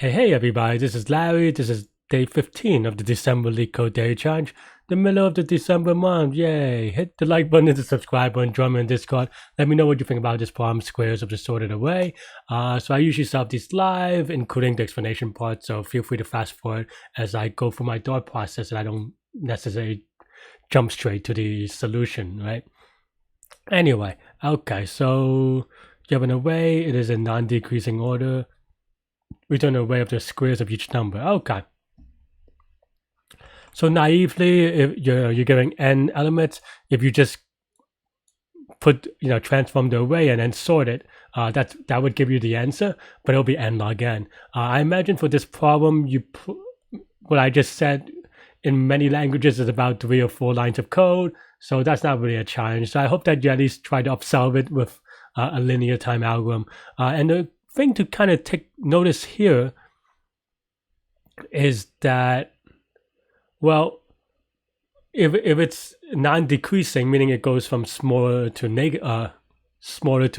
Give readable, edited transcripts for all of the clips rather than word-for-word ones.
Hey everybody, this is Larry. This is day 15 of the December Leetcode Daily Challenge. The middle of the December month, yay! Hit the like button and the subscribe button, join me in Discord. Let me know what you think about this problem. Squares have just sorted away. So I usually solve these live, including the explanation part, so feel free to fast forward as I go through my thought process and I don't necessarily jump straight to the solution, right? Anyway, okay, so you have an array, it is in non-decreasing order. Return an array of the squares of each number. Okay. So naively, if you're giving n elements, if you just put transform the array and then sort it, that would give you the answer, but it'll be n log n. I imagine for this problem, what I just said in many languages is about 3 or 4 lines of code, so that's not really a challenge. So I hope that you at least try to solve it with a linear time algorithm. And the thing to kind of take notice here is that, well, if it's non-decreasing, meaning it goes from smaller to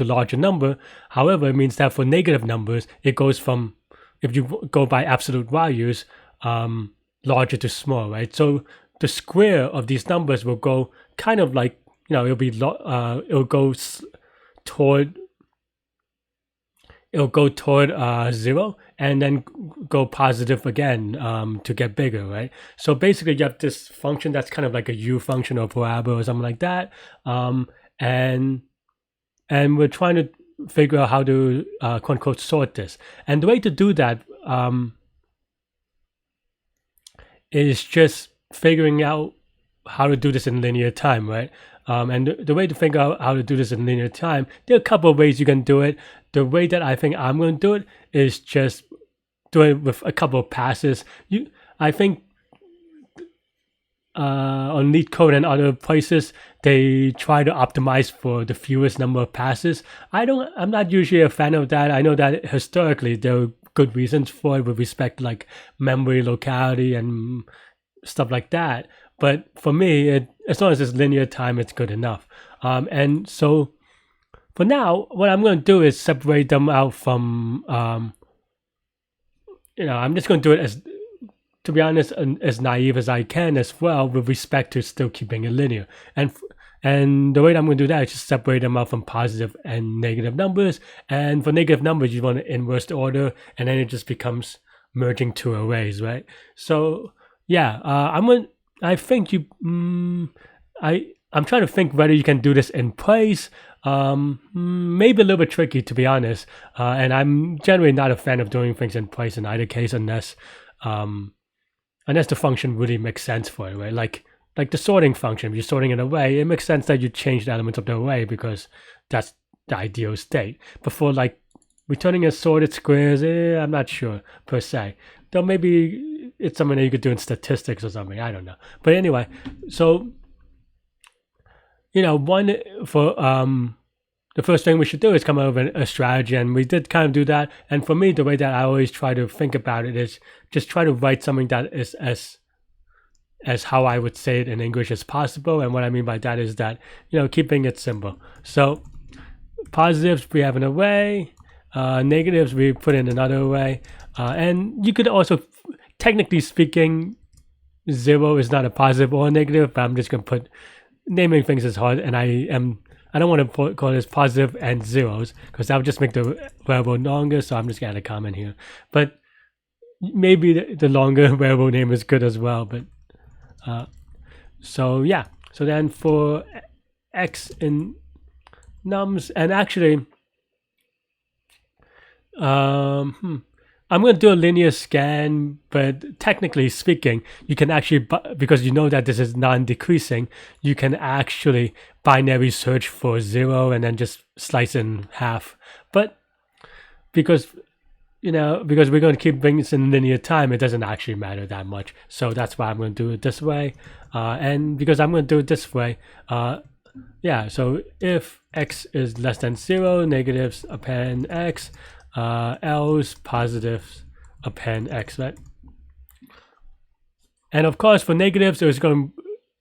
larger number. However, it means that for negative numbers, it goes from, if you go by absolute values, larger to small, right? So the square of these numbers will go kind of like, it'll go toward 0 and then go positive again to get bigger, right? So basically you have this function that's kind of like a u function or parabola or something like that, and we're trying to figure out how to quote unquote sort this. And the way to do that is just figuring out how to do this in linear time, right? And the way to figure out how to do this in linear time, there are a couple of ways you can do it. The way that I think I'm going to do it is just do it with a couple of passes. I think on Leetcode and other places, they try to optimize for the fewest number of passes. I'm not usually a fan of that. I know that historically there are good reasons for it with respect to like memory locality and stuff like that. But for me, as long as it's linear time, it's good enough. And so for now, what I'm going to do is separate them out from, I'm just going to do it as, to be honest, as naive as I can as well with respect to still keeping it linear. And the way that I'm going to do that is just separate them out from positive and negative numbers. And for negative numbers, you want to inverse the order, and then it just becomes merging two arrays, right? So yeah, I'm trying to think whether you can do this in place. Maybe a little bit tricky, to be honest. And I'm generally not a fan of doing things in place in either case, unless the function really makes sense for it, right? Like the sorting function, if you're sorting an array, it makes sense that you change the elements of the array because that's the ideal state. But for like returning a sorted squares, I'm not sure per se. Though maybe it's something that you could do in statistics or something. I don't know. But anyway, so the first thing we should do is come up with a strategy, and we did kind of do that. And for me, the way that I always try to think about it is just try to write something that is as how I would say it in English as possible. And what I mean by that is that, keeping it simple. So positives, we have an array. Negatives, we put in another array. And you could also, technically speaking, 0 is not a positive or a negative, but I'm just going to put, naming things is hard, and I don't want to call this positive and zeros because that would just make the variable longer, so I'm just going to add a comment here. But maybe the longer variable name is good as well. But so yeah, so then for x in nums, and actually I'm going to do a linear scan, but technically speaking, you can actually, because you know that this is non-decreasing, you can actually binary search for 0 and then just slice in half. But because we're going to keep things in linear time, it doesn't actually matter that much. So that's why I'm going to do it this way. And because I'm going to do it this way, yeah, so if x is less than 0, negatives append x, else positives append x, right? And of course, for negatives, it's going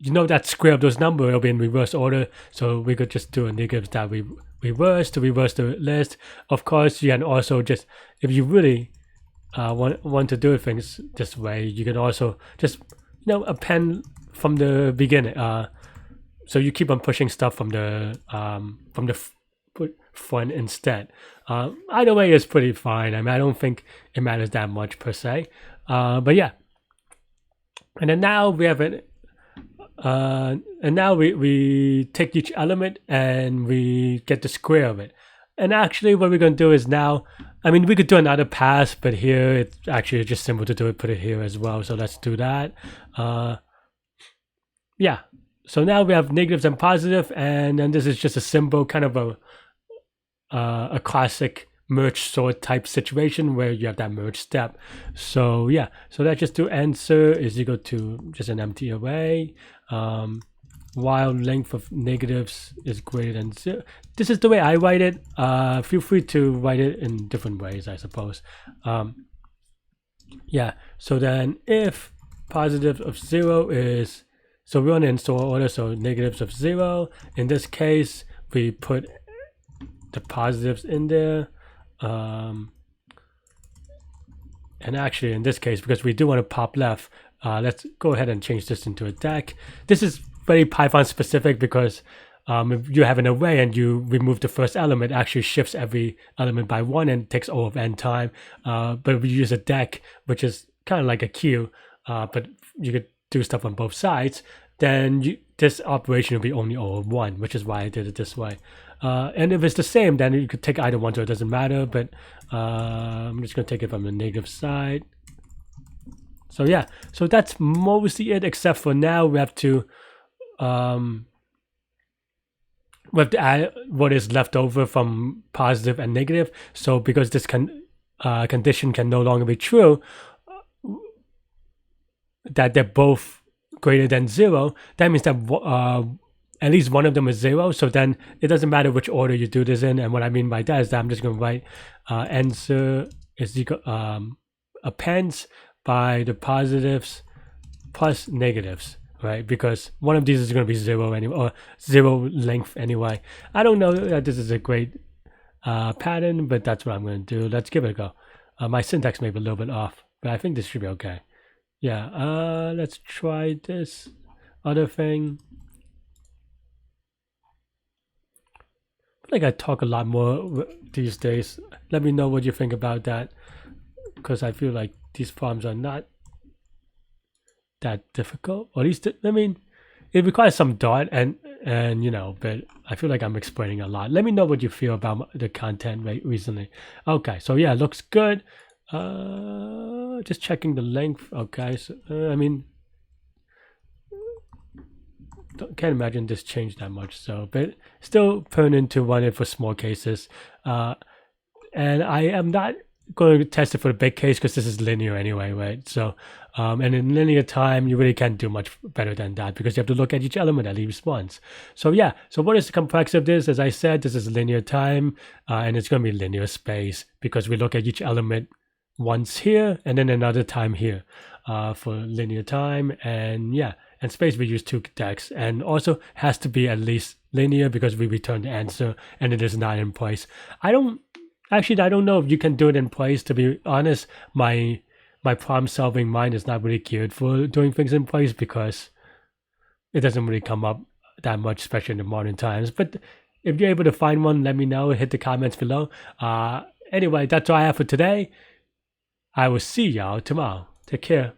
to, that square of those numbers will be in reverse order. So we could just do a negatives that we reverse to reverse the list. Of course, you can also just, if you really want to do things this way, you can also just append from the beginning. So you keep on pushing stuff from the front instead. Either way is pretty fine. I mean, I don't think it matters that much per se. But yeah. And then now we have it. And now we take each element and we get the square of it. And actually what we're going to do is now, I mean, we could do another pass, but here it's actually just simple to do it, put it here as well. So let's do that. Yeah. So now we have negatives and positive, and then this is just a simple kind of a classic merge sort type situation where you have that merge step. So yeah, so let's just do answer is equal to just an empty array, while length of negatives is greater than 0. This is the way I write it. Feel free to write it in different ways, I suppose. Yeah, so then if positive of 0 is, so we want to install order, so negatives of 0. In this case, we put the positives in there. And actually in this case, because we do want to pop left, let's go ahead and change this into a deck. This is very Python specific because if you have an array and you remove the first element, it actually shifts every element by 1 and takes all of n time. But we use a deck, which is kind of like a queue, but you could do stuff on both sides, then this operation will be only O of 1, which is why I did it this way. And if it's the same, then you could take either one, so it doesn't matter, but I'm just going to take it from the negative side. So yeah, so that's mostly it, except for now we have to add what is left over from positive and negative. So because this condition can no longer be true, that they're both greater than 0, that means that at least one of them is 0. So then it doesn't matter which order you do this in. And what I mean by that is that I'm just going to write answer is equal appends by the positives plus negatives, right? Because one of these is going to be 0 anyway, or 0 length anyway. I don't know that this is a great pattern, but that's what I'm going to do. Let's give it a go. My syntax may be a little bit off, but I think this should be okay. Yeah, let's try this other thing. I feel like I talk a lot more these days. Let me know what you think about that, because I feel like these problems are not that difficult. Or at least, I mean, it requires some thought and but I feel like I'm explaining a lot. Let me know what you feel about the content recently. Okay, so yeah, looks good. Just checking the length. Okay, so I mean, can't imagine this changed that much. So, but still pertinent to run it for small cases. And I am not going to test it for the big case because this is linear anyway, right? So, and in linear time, you really can't do much better than that because you have to look at each element at least once. So yeah, so what is the complexity of this? As I said, this is linear time, and it's going to be linear space because we look at each element once here and then another time here for linear time. And yeah, and space we use 2 decks, and also has to be at least linear because we return the answer and it is not in place. I don't know if you can do it in place, to be honest. My problem solving mind is not really geared for doing things in place because it doesn't really come up that much, especially in the modern times. But if you're able to find one, let me know. Hit the comments below. Anyway, that's all I have for today. I will see y'all tomorrow. Take care.